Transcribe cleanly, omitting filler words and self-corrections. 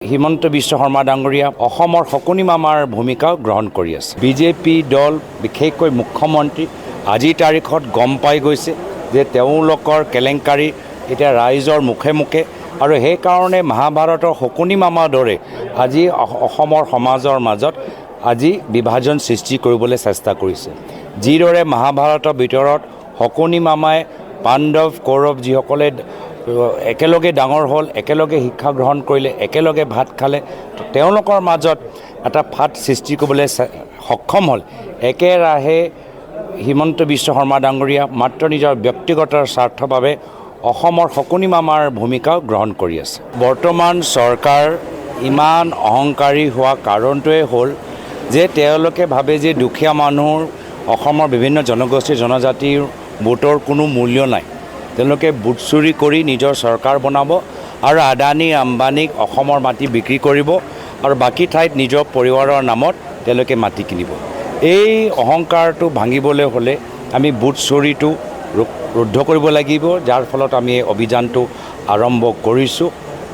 হিমন্ত বিশ্ব শৰ্মা ডাঙৰীয়া অসমৰ শকুনি মামাৰ ভূমিকা গ্ৰহণ কৰি আছে। বিজেপি দল বিশেষকৈ মুখ্যমন্ত্ৰী আজিৰ তাৰিখত গম পাই গৈছে যে তেওঁলোকৰ কেলেংকাৰী এতিয়া ৰাইজৰ মুখে মুখে, আৰু সেইকাৰণে মহাভাৰতৰ শকুনি মামাৰ দৰে আজি অসমৰ সমাজৰ মাজত আজি বিভাজন সৃষ্টি কৰিবলৈ চেষ্টা কৰিছে। যিদৰে মহাভাৰতৰ ভিতৰত শকুনি মামাই পাণ্ডৱ কৌৰৱ যিসকলে একেলগে ডাঙৰ হ'ল, একেলগে শিক্ষা গ্ৰহণ কৰিলে, একেলগে ভাত খালে, তেওঁলোকৰ মাজত এটা ফাট সৃষ্টি কৰিবলৈ সক্ষম হ'ল। একেৰাহে হিমন্ত বিশ্ব শৰ্মা ডাঙৰীয়া মাত্ৰ নিজৰ ব্যক্তিগত স্বাৰ্থৰ বাবে অসমৰ শকুনি মামাৰ ভূমিকা গ্ৰহণ কৰি আছে। বৰ্তমান চৰকাৰ ইমান অহংকাৰী হোৱা কাৰণটোৱে হ'ল যে তেওঁলোকে ভাবে যে দুখীয়া মানুহৰ অসমৰ বিভিন্ন জনগোষ্ঠী জনজাতিৰ ভোটৰ কোনো মূল্য নাই। তেওঁলোকে ভোট চুৰি কৰি নিজৰ চৰকাৰ বনাব আৰু আদানী আম্বানীক অসমৰ মাটি বিক্ৰী কৰিব আৰু বাকী ঠাইত নিজৰ পৰিবাৰৰ নামত তেওঁলোকে মাটি কিনিব। এই অহংকাৰটো ভাঙিবলৈ হ'লে আমি ভোট চুৰিটো ৰুদ্ধ কৰিব লাগিব, যাৰ ফলত আমি এই অভিযানটো আৰম্ভ কৰিছোঁ।